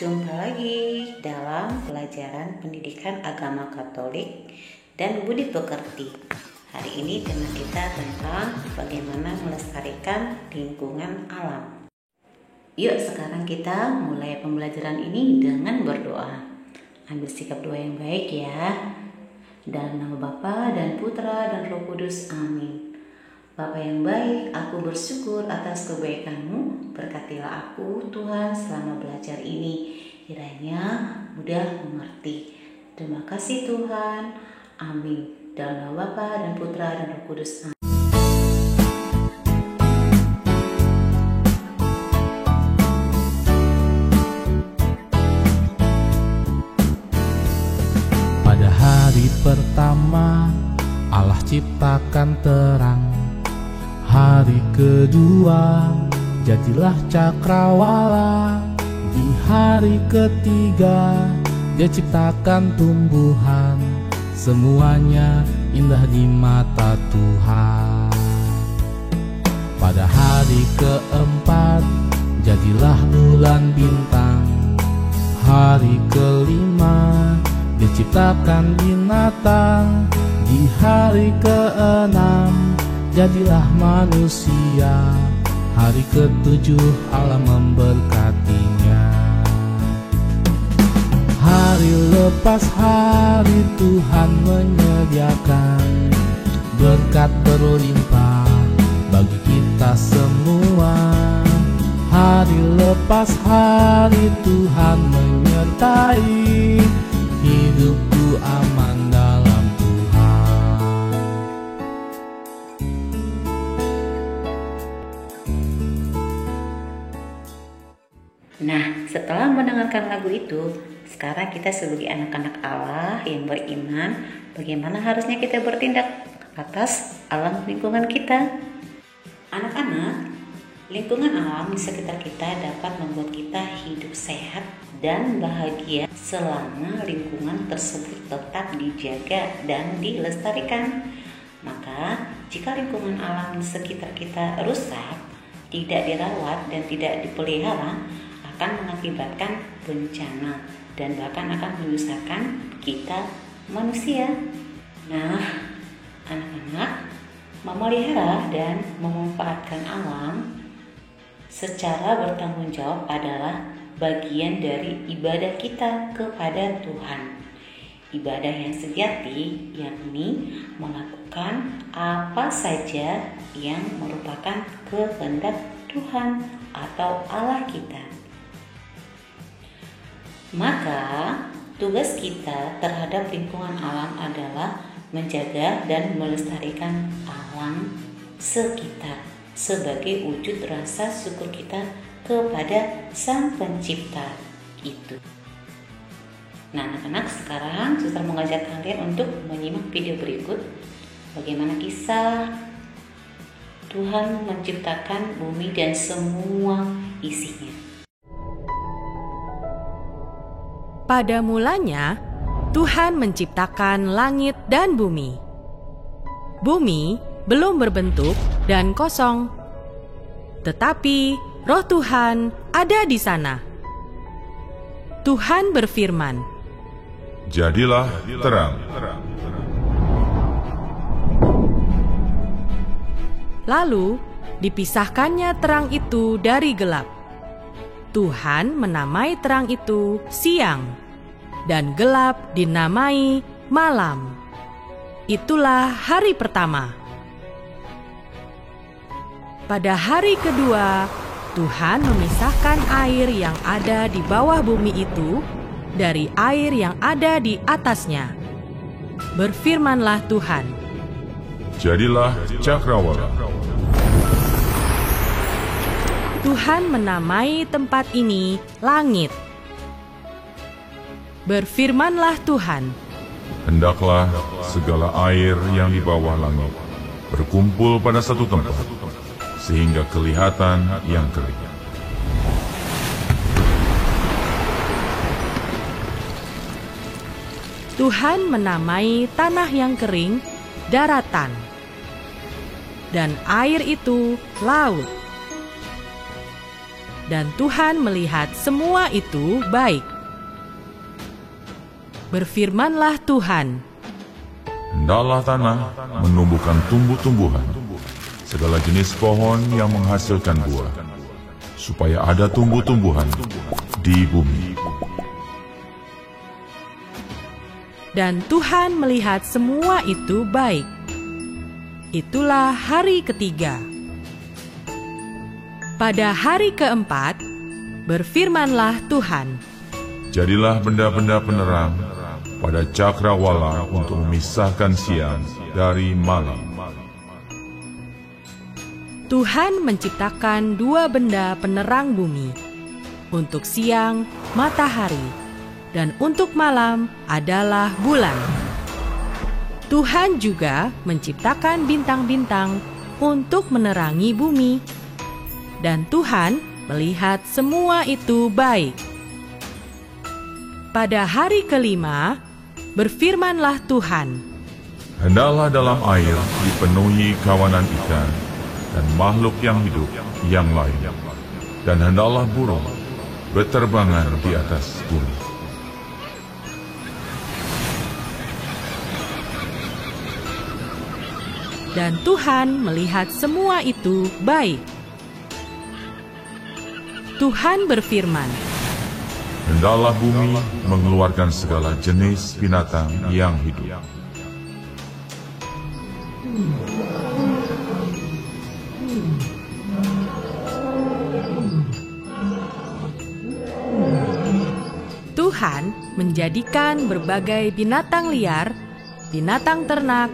Jumpa lagi dalam pelajaran pendidikan agama Katolik dan budi pekerti. Hari ini tema kita tentang bagaimana melestarikan lingkungan alam. Yuk sekarang kita mulai pembelajaran ini dengan berdoa. Ambil sikap doa yang baik ya. Dalam nama Bapa dan Putra dan Roh Kudus. Amin. Bapa yang baik, aku bersyukur atas kebaikan-Mu. Berkatilah aku, Tuhan, selama belajar ini. Kiranya mudah mengerti. Terima kasih Tuhan. Amin. Dalam nama Bapa dan Putra dan Roh Kudus. Amin. Pada hari pertama, Allah ciptakan terang. Hari kedua, jadilah cakrawala. Di hari ketiga, Dia ciptakan tumbuhan. Semuanya indah di mata Tuhan. Pada hari keempat, jadilah bulan bintang. Hari kelima, Dia ciptakan binatang. Di hari keenam, jadilah manusia. Hari ketujuh Allah memberkatinya. Hari lepas hari Tuhan menyediakan berkat berlimpah bagi kita semua. Hari lepas hari Tuhan menyertai hidupku aman dalam Tuhan. Nah, setelah mendengarkan lagu itu, sekarang kita sebagai anak-anak Allah yang beriman, bagaimana harusnya kita bertindak atas alam lingkungan kita. Anak-anak, lingkungan alam di sekitar kita dapat membuat kita hidup sehat dan bahagia selama lingkungan tersebut tetap dijaga dan dilestarikan. Maka, jika lingkungan alam di sekitar kita rusak, tidak dirawat dan tidak dipelihara, akan mengakibatkan bencana dan bahkan akan menyusahkan kita manusia. Nah, anak-anak, memelihara dan memanfaatkan alam secara bertanggung jawab adalah bagian dari ibadah kita kepada Tuhan. Ibadah yang sejati yakni melakukan apa saja yang merupakan kehendak Tuhan atau Allah kita. Maka tugas kita terhadap lingkungan alam adalah menjaga dan melestarikan alam sekitar sebagai wujud rasa syukur kita kepada Sang Pencipta itu. Nah, anak-anak, sekarang Suster mengajak kalian untuk menyimak video berikut bagaimana kisah Tuhan menciptakan bumi dan semua isinya. Pada mulanya, Tuhan menciptakan langit dan bumi. Bumi belum berbentuk dan kosong, tetapi Roh Tuhan ada di sana. Tuhan berfirman, "Jadilah terang." Lalu dipisahkannya terang itu dari gelap. Tuhan menamai terang itu siang, dan gelap dinamai malam. Itulah hari pertama. Pada hari kedua, Tuhan memisahkan air yang ada di bawah bumi itu dari air yang ada di atasnya. Berfirmanlah Tuhan, "Jadilah cakrawala." Tuhan menamai tempat ini langit. Berfirmanlah Tuhan, Hendaklah segala air yang di bawah langit berkumpul pada satu tempat, sehingga kelihatan yang kering. Tuhan menamai tanah yang kering daratan, dan air itu laut. Dan Tuhan melihat semua itu baik. Berfirmanlah Tuhan, Hendaklah tanah menumbuhkan tumbuh-tumbuhan, segala jenis pohon yang menghasilkan buah, supaya ada tumbuh-tumbuhan di bumi. Dan Tuhan melihat semua itu baik. Itulah hari ketiga. Pada hari keempat, berfirmanlah Tuhan, Jadilah benda-benda penerang pada cakrawala untuk memisahkan siang dari malam. Tuhan menciptakan dua benda penerang bumi. Untuk siang, matahari, dan untuk malam adalah bulan. Tuhan juga menciptakan bintang-bintang untuk menerangi bumi. Dan Tuhan melihat semua itu baik. Pada hari kelima, berfirmanlah Tuhan, Hendaklah dalam air dipenuhi kawanan ikan dan makhluk yang hidup yang lain, dan hendaklah burung berterbangan di atas bumi. dan Tuhan melihat semua itu baik. Tuhan berfirman, Hendaklah bumi mengeluarkan segala jenis binatang yang hidup. Tuhan menjadikan berbagai binatang liar, binatang ternak,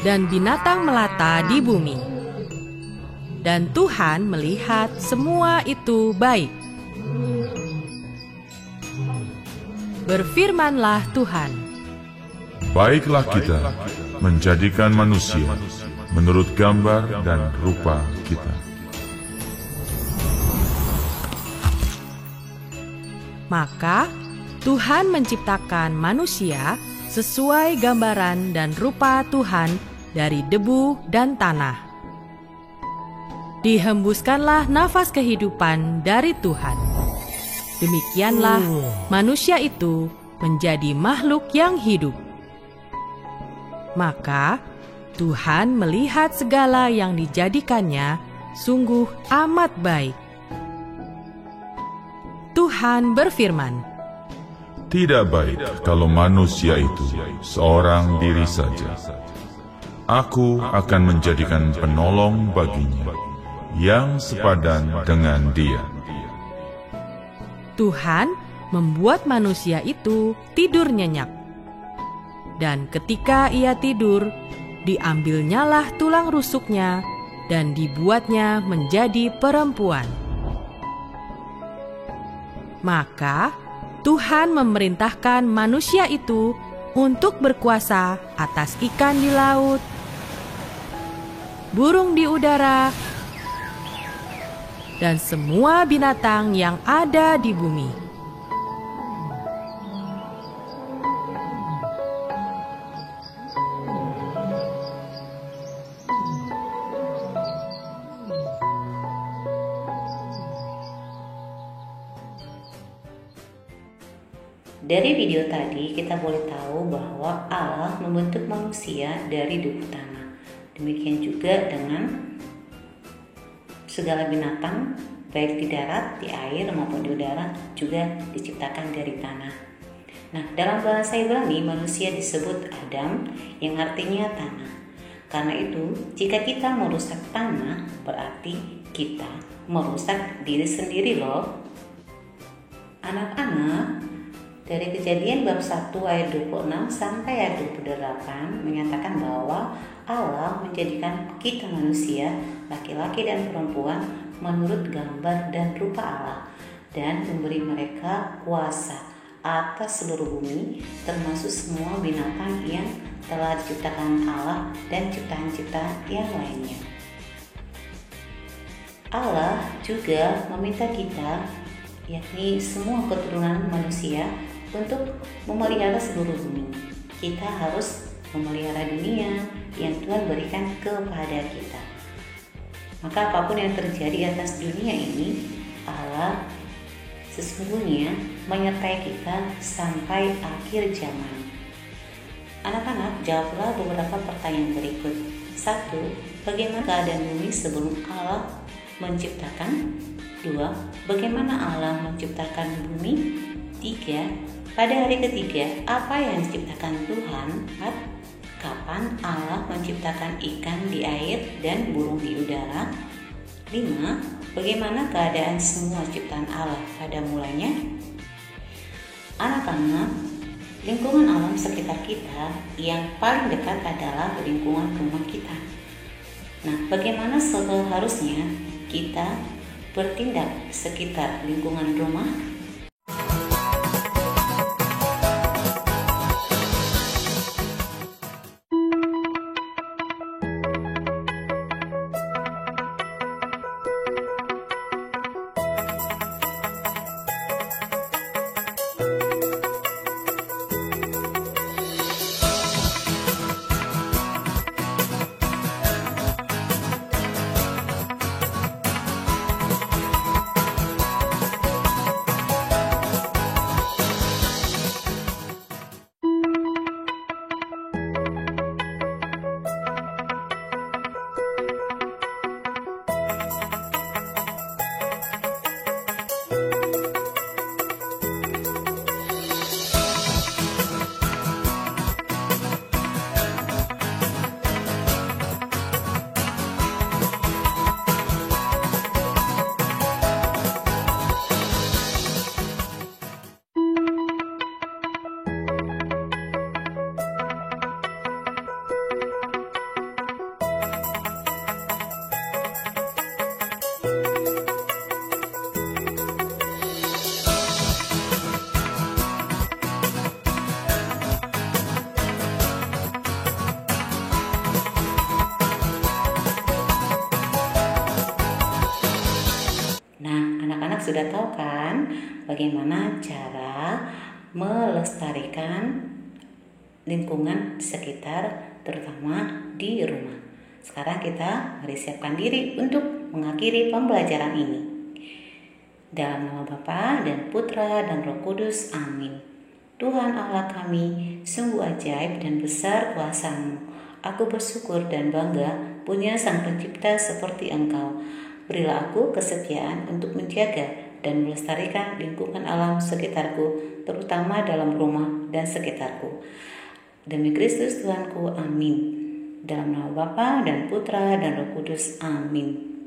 dan binatang melata di bumi. Dan Tuhan melihat semua itu baik. Berfirmanlah Tuhan, Baiklah kita menjadikan manusia menurut gambar dan rupa kita. Maka Tuhan menciptakan manusia sesuai gambaran dan rupa Tuhan dari debu dan tanah. Dihembuskanlah nafas kehidupan dari Tuhan. Demikianlah manusia itu menjadi makhluk yang hidup. Maka Tuhan melihat segala yang dijadikannya sungguh amat baik. Tuhan berfirman, Tidak baik kalau manusia itu seorang diri saja. Aku akan menjadikan penolong baginya yang sepadan dengan dia. Tuhan membuat manusia itu tidur nyenyak. Dan ketika ia tidur, diambilnyalah tulang rusuknya dan dibuatnya menjadi perempuan. Maka Tuhan memerintahkan manusia itu untuk berkuasa atas ikan di laut, burung di udara, dan semua binatang yang ada di bumi. Dari video tadi kita boleh tahu bahwa Allah membentuk manusia dari debu tanah. Demikian juga dengan segala binatang, baik di darat, di air maupun di udara, juga diciptakan dari tanah. Nah, dalam bahasa Ibrani manusia disebut Adam, yang artinya tanah. Karena itu, jika kita merusak tanah, berarti kita merusak diri sendiri loh. Anak-anak, dari Kejadian bab 1 ayat 26 sampai ayat 28 menyatakan bahwa Allah menjadikan kita manusia, laki-laki dan perempuan menurut gambar dan rupa Allah, dan memberi mereka kuasa atas seluruh bumi, termasuk semua binatang yang telah diciptakan Allah dan ciptaan-ciptaan yang lainnya. Allah juga meminta kita, yakni semua keturunan manusia, untuk memelihara seluruh bumi. Kita harus memelihara dunia yang Tuhan berikan kepada kita. Maka apapun yang terjadi atas dunia ini, Allah sesungguhnya menyertai kita sampai akhir zaman. Anak-anak, jawablah beberapa pertanyaan berikut. 1. Bagaimana keadaan bumi sebelum Allah menciptakan? 2. Bagaimana Allah menciptakan bumi? 3. Pada hari ketiga, apa yang diciptakan Tuhan? 4. Kapan Allah menciptakan ikan di air dan burung di udara? 5. Bagaimana keadaan semua ciptaan Allah pada mulanya? Anak-anak, lingkungan alam sekitar kita yang paling dekat adalah lingkungan rumah kita. Nah, bagaimana seharusnya kita bertindak sekitar lingkungan rumah? Anak-anak sudah tahu kan bagaimana cara melestarikan lingkungan sekitar, terutama di rumah. Sekarang kita mari siapkan diri untuk mengakhiri pembelajaran ini. Dalam nama Bapa dan Putra dan Roh Kudus, amin. Tuhan Allah kami, sungguh ajaib dan besar kuasa-Mu. Aku bersyukur dan bangga punya Sang Pencipta seperti Engkau. Berilah aku kesetiaan untuk menjaga dan melestarikan lingkungan alam sekitarku, terutama dalam rumah dan sekitarku. Demi Kristus Tuhanku, amin. Dalam nama Bapa dan Putra dan Roh Kudus, amin.